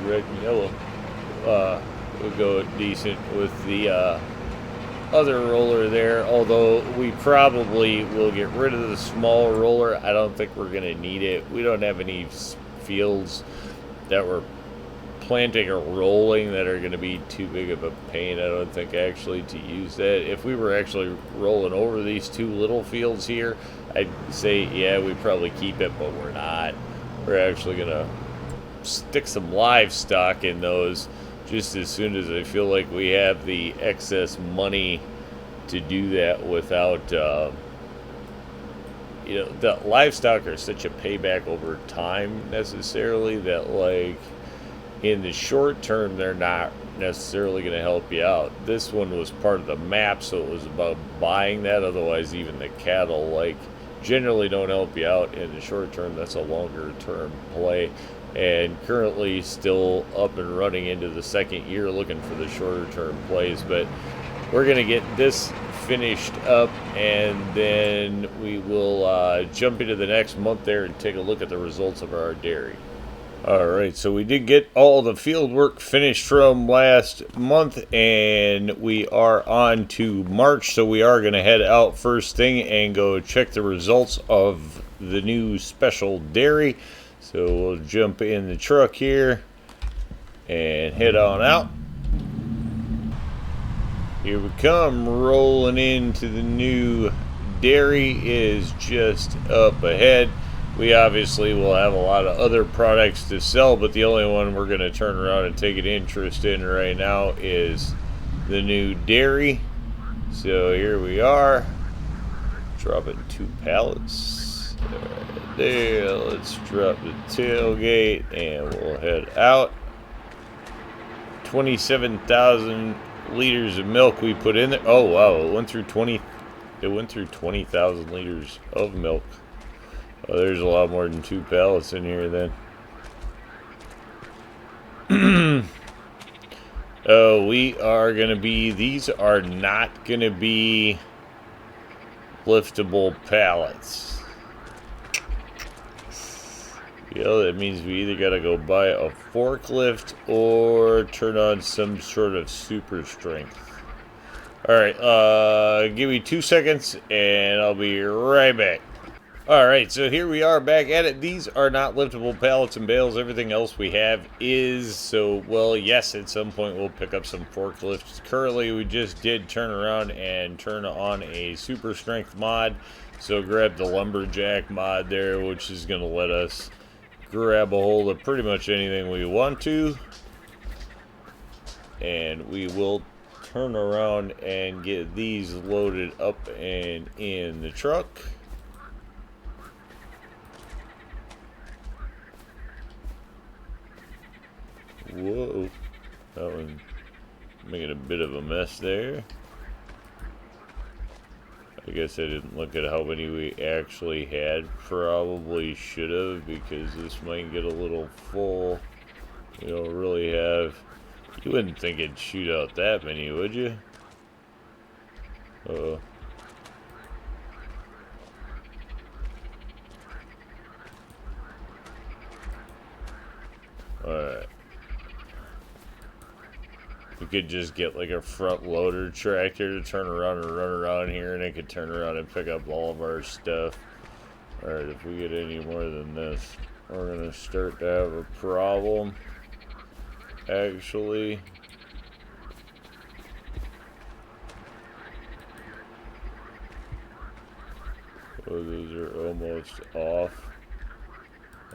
red and yellow will go decent with the other roller there, although we probably will get rid of the small roller. I don't think we're going to need it. We don't have any fields that we're planting or rolling that are going to be too big of a pain, I don't think, actually, to use that. If we were actually rolling over these two little fields here, I'd say, yeah, we'd probably keep it, but we're not. We're actually going to stick some livestock in those just as soon as I feel like we have the excess money to do that without, you know, the livestock are such a payback over time necessarily that, like, in the short term, they're not necessarily going to help you out. This one was part of the map, so it was about buying that. Otherwise, even the cattle, like, generally don't help you out in the short term. That's a longer term play. And currently still up and running into the second year looking for the shorter term plays. But we're going to get this finished up, and then we will jump into the next month there and take a look at the results of our dairy. Alright, so we did get all the field work finished from last month, and we are on to March, so we are going to head out first thing and go check the results of the new special dairy. So we'll jump in the truck here and head on out. Here we come, rolling into the new dairy is just up ahead. We obviously will have a lot of other products to sell, but the only one we're going to turn around and take an interest in right now is the new dairy. So here we are, dropping 2 pallets. Right there, let's drop the tailgate and we'll head out. 27,000 liters of milk we put in there. Oh wow, it went through 20,000 liters of milk. Oh, there's a lot more than 2 pallets in here then. Oh, we are going to be, these are not going to be liftable pallets. You know, that means we either got to go buy a forklift or turn on some sort of super strength. Alright, give me 2 seconds and I'll be right back. Alright, so here we are back at it. These are not liftable pallets and bales. Everything else we have is. So, well, yes, at some point we'll pick up some forklifts. Currently, we just did turn around and turn on a super strength mod. So grab the lumberjack mod there, which is going to let us grab a hold of pretty much anything we want to. And we will turn around and get these loaded up and in the truck. Whoa, that one making a bit of a mess there. I guess I didn't look at how many we actually had. Probably should have, because this might get a little full. You don't really have, you wouldn't think it'd shoot out that many, would you? Uh-oh. Alright. We could just get like a front loader tractor to turn around and run around here, and it could turn around and pick up all of our stuff. Alright, if we get any more than this, we're going to start to have a problem. Actually, oh, those are almost off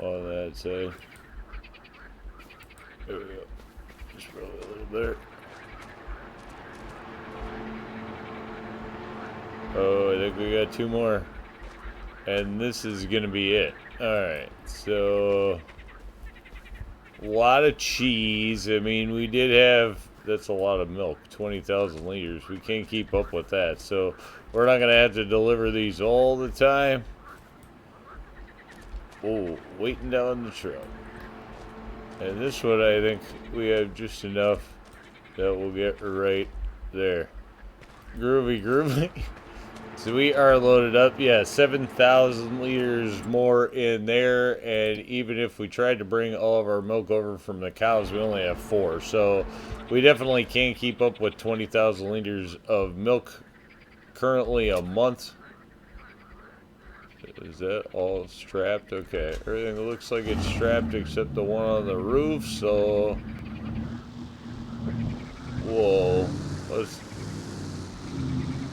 on that side. There we go. Just probably a little better. Oh, I think we got 2 more. And this is going to be it. Alright, so a lot of cheese. I mean, we did have, that's a lot of milk, 20,000 liters. We can't keep up with that. So we're not going to have to deliver these all the time. Oh, waiting down the truck. And this one, I think we have just enough that we'll get right there. Groovy, groovy. So we are loaded up. Yeah, 7,000 liters more in there. And even if we tried to bring all of our milk over from the cows, we only have 4. So we definitely can't keep up with 20,000 liters of milk currently a month. Is that all strapped? Okay, everything looks like it's strapped except the one on the roof, so... Whoa. Let's...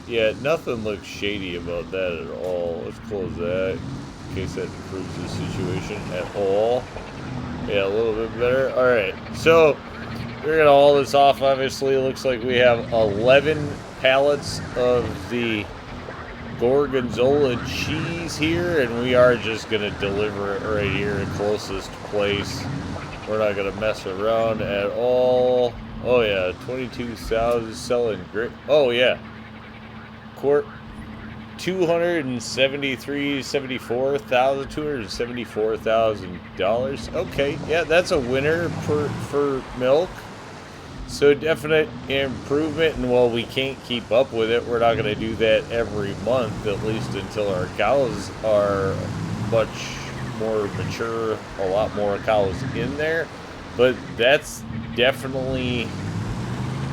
Yeah, nothing looks shady about that at all. Let's close that in case that improves the situation at all. Yeah, a little bit better. Alright, so we're going to haul this off. Obviously, it looks like we have 11 pallets of the Gorgonzola cheese here, and we are just going to deliver it right here in closest place. We're not going to mess around at all. Oh yeah, 22,000 selling great. Oh yeah, quart $274,000. Okay, yeah, that's a winner for milk. So definite improvement, and while we can't keep up with it, we're not going to do that every month, at least until our cows are much more mature, a lot more cows in there. But that's definitely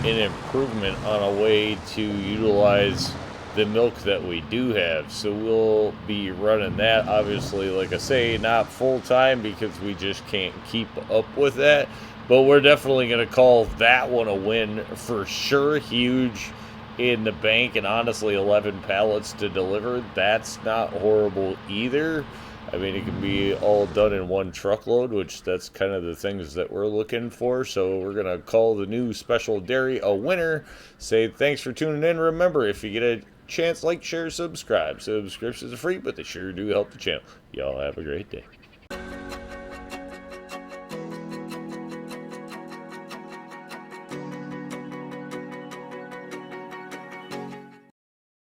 an improvement on a way to utilize the milk that we do have. So we'll be running that, obviously, like I say, not full time because we just can't keep up with that. But we're definitely going to call that one a win for sure. Huge in the bank, and honestly, 11 pallets to deliver. That's not horrible either. I mean, it can be all done in one truckload, which that's kind of the things that we're looking for. So we're going to call the new special dairy a winner. Say thanks for tuning in. Remember, if you get a chance, like, share, subscribe. Subscriptions are free, but they sure do help the channel. Y'all have a great day.